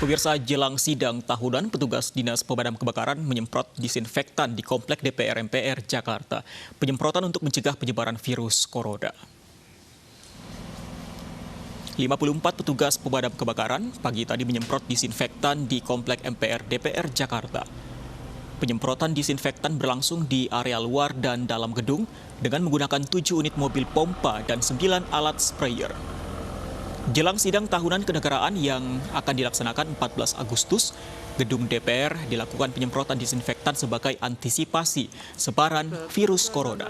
Pemirsa, jelang sidang tahunan, petugas Dinas Pemadam Kebakaran menyemprot disinfektan di Komplek DPR MPR Jakarta. Penyemprotan untuk mencegah penyebaran virus corona. 54 petugas pemadam kebakaran pagi tadi menyemprot disinfektan di Komplek MPR DPR Jakarta. Penyemprotan disinfektan berlangsung di area luar dan dalam gedung dengan menggunakan 7 unit mobil pompa dan 9 alat sprayer. Jelang sidang tahunan kenegaraan yang akan dilaksanakan 14 Agustus, gedung DPR dilakukan penyemprotan disinfektan sebagai antisipasi sebaran virus corona.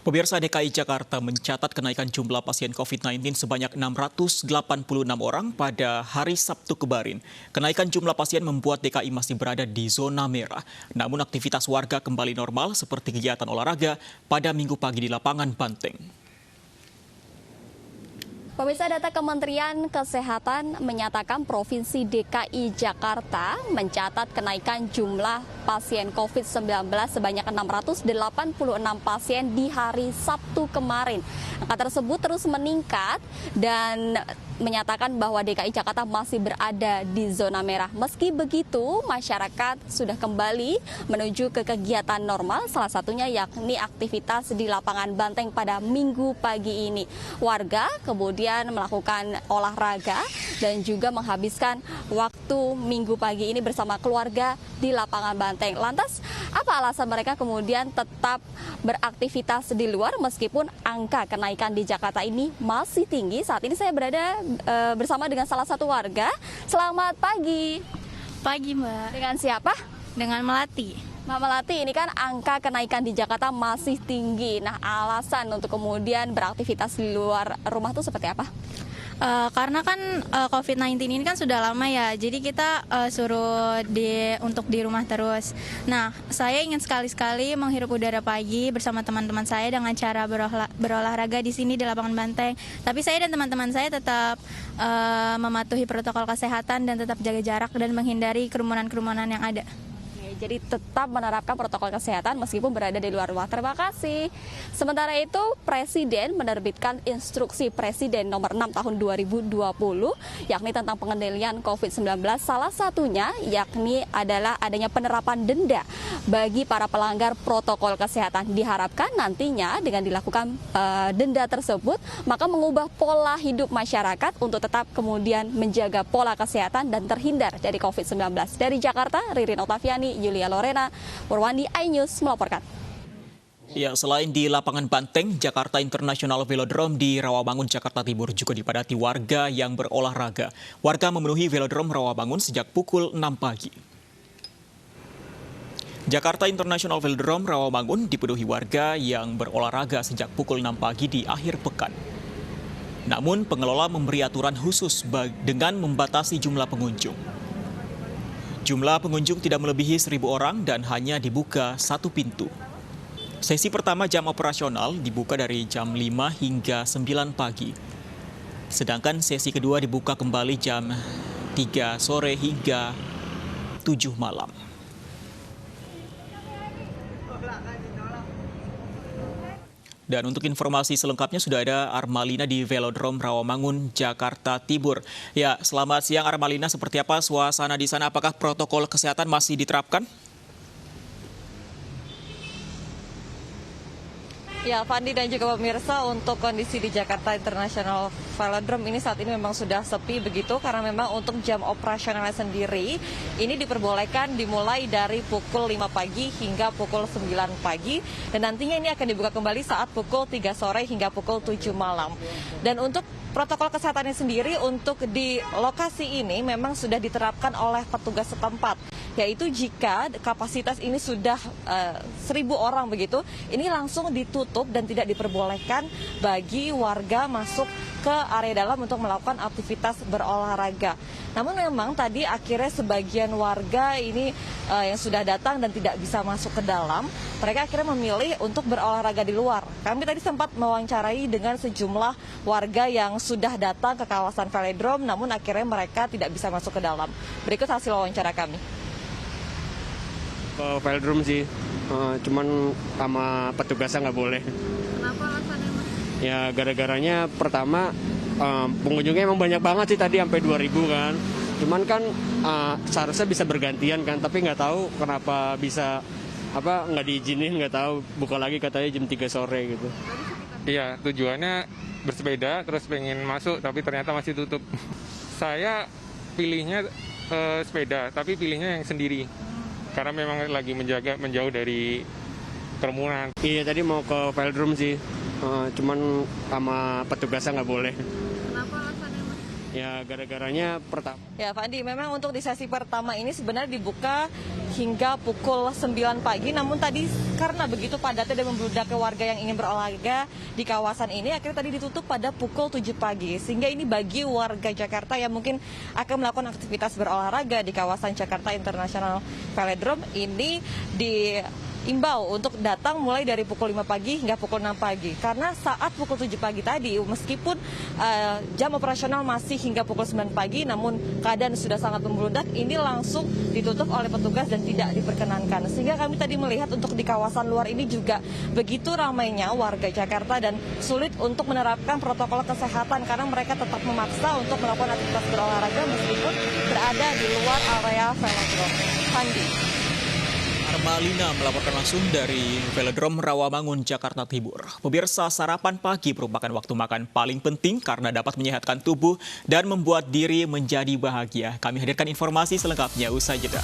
Pemirsa, DKI Jakarta mencatat kenaikan jumlah pasien COVID-19 sebanyak 686 orang pada hari Sabtu kemarin. Kenaikan jumlah pasien membuat DKI masih berada di zona merah. Namun aktivitas warga kembali normal seperti kegiatan olahraga pada Minggu pagi di lapangan Banteng. Pemirsa, data Kementerian Kesehatan menyatakan Provinsi DKI Jakarta mencatat kenaikan jumlah pasien COVID-19 sebanyak 686 pasien di hari Sabtu kemarin. Angka tersebut terus meningkat dan menyatakan bahwa DKI Jakarta masih berada di zona merah. Meski begitu, masyarakat sudah kembali menuju ke kegiatan normal, salah satunya yakni aktivitas di lapangan Banteng pada Minggu pagi ini. Warga kemudian melakukan olahraga dan juga menghabiskan waktu Minggu pagi ini bersama keluarga di lapangan Banteng. Lantas, apa alasan mereka kemudian tetap beraktivitas di luar meskipun angka kenaikan di Jakarta ini masih tinggi? Saat ini saya berada bersama dengan salah satu warga. Selamat pagi. Pagi, Mbak. Dengan siapa? Dengan Melati. Mbak Melati, ini kan angka kenaikan di Jakarta masih tinggi. Nah, alasan untuk kemudian beraktivitas di luar rumah itu seperti apa? Karena kan COVID-19 ini kan sudah lama ya, jadi kita suruh untuk di rumah terus. Nah, saya ingin sekali-sekali menghirup udara pagi bersama teman-teman saya dengan cara berolahraga di sini di lapangan Banteng. Tapi saya dan teman-teman saya tetap mematuhi protokol kesehatan dan tetap jaga jarak dan menghindari kerumunan-kerumunan yang ada. Jadi tetap menerapkan protokol kesehatan meskipun berada di luar rumah. Terima kasih. Sementara itu, Presiden menerbitkan instruksi Presiden nomor 6 tahun 2020, yakni tentang pengendalian COVID-19. Salah satunya yakni adalah adanya penerapan denda bagi para pelanggar protokol kesehatan. Diharapkan nantinya dengan dilakukan denda tersebut, maka mengubah pola hidup masyarakat untuk tetap kemudian menjaga pola kesehatan dan terhindar dari COVID-19. Dari Jakarta, Ririn Oktaviani, Julia Lorena, Purwandi, iNews melaporkan. Ya, selain di lapangan Banteng, Jakarta International Velodrome di Rawamangun, Jakarta Timur juga dipadati warga yang berolahraga. Warga memenuhi Velodrome Rawamangun sejak pukul 6 pagi. Jakarta International Velodrome Rawamangun dipenuhi warga yang berolahraga sejak pukul 6 pagi di akhir pekan. Namun, pengelola memberi aturan khusus dengan membatasi jumlah pengunjung. Jumlah pengunjung tidak melebihi 1.000 orang dan hanya dibuka satu pintu. Sesi pertama jam operasional dibuka dari jam 5 hingga 9 pagi. Sedangkan sesi kedua dibuka kembali jam 3 sore hingga 7 malam. Dan untuk informasi selengkapnya sudah ada Armalina di Velodrome Rawamangun, Jakarta Timur. Ya, selamat siang Armalina, seperti apa suasana di sana? Apakah protokol kesehatan masih diterapkan? Ya, Fandi dan juga pemirsa, untuk kondisi di Jakarta International Velodrome ini saat ini memang sudah sepi begitu karena memang untuk jam operasionalnya sendiri ini diperbolehkan dimulai dari pukul 5 pagi hingga pukul 9 pagi dan nantinya ini akan dibuka kembali saat pukul 3 sore hingga pukul 7 malam. Dan untuk protokol kesehatannya sendiri untuk di lokasi ini memang sudah diterapkan oleh petugas setempat, yaitu jika kapasitas ini sudah 1.000 orang begitu, ini langsung ditutup dan tidak diperbolehkan bagi warga masuk ke area dalam untuk melakukan aktivitas berolahraga. Namun memang tadi akhirnya sebagian warga ini yang sudah datang dan tidak bisa masuk ke dalam, mereka akhirnya memilih untuk berolahraga di luar. Kami tadi sempat mewawancarai dengan sejumlah warga yang sudah datang ke kawasan Velodrome, namun akhirnya mereka tidak bisa masuk ke dalam. Berikut hasil wawancara kami. Velodrome sih, cuman sama petugasnya nggak boleh. Kenapa alasannya, Mas? Ya gara-garanya pertama pengunjungnya emang banyak banget sih tadi sampai 2.000 kan. Cuman kan seharusnya bisa bergantian kan, tapi nggak tahu kenapa bisa nggak diizinin, nggak tahu, buka lagi katanya jam 3 sore gitu. Iya, tujuannya bersepeda terus pengen masuk tapi ternyata masih tutup. Saya pilihnya sepeda, tapi pilihnya yang sendiri. Karena memang lagi menjauh dari kerumunan. Iya tadi mau ke velodrome sih, cuman sama petugasnya nggak boleh. Kenapa alasannya, Mas? Ya gara-garanya pertama. Ya, Fandi, memang untuk di sesi pertama ini sebenarnya dibuka hingga pukul 9 pagi, namun tadi karena begitu padatnya dan membludaknya warga yang ingin berolahraga di kawasan ini, akhirnya tadi ditutup pada pukul 7 pagi. Sehingga ini bagi warga Jakarta yang mungkin akan melakukan aktivitas berolahraga di kawasan Jakarta International Velodrome ini diimbau untuk datang mulai dari pukul 5 pagi hingga pukul 6 pagi. Karena saat pukul 7 pagi tadi, meskipun jam operasional masih hingga pukul 9 pagi, namun keadaan sudah sangat membludak, ini langsung ditutup oleh petugas dan tidak diperkenankan. Sehingga kami tadi melihat untuk di kawasan luar ini juga begitu ramainya warga Jakarta dan sulit untuk menerapkan protokol kesehatan karena mereka tetap memaksa untuk melakukan aktivitas berolahraga meskipun berada di luar area velodrome. Fandi. Armalina melaporkan langsung dari Velodrome Rawamangun, Jakarta Timur. Pemirsa, sarapan pagi merupakan waktu makan paling penting karena dapat menyehatkan tubuh dan membuat diri menjadi bahagia. Kami hadirkan informasi selengkapnya usai jeda.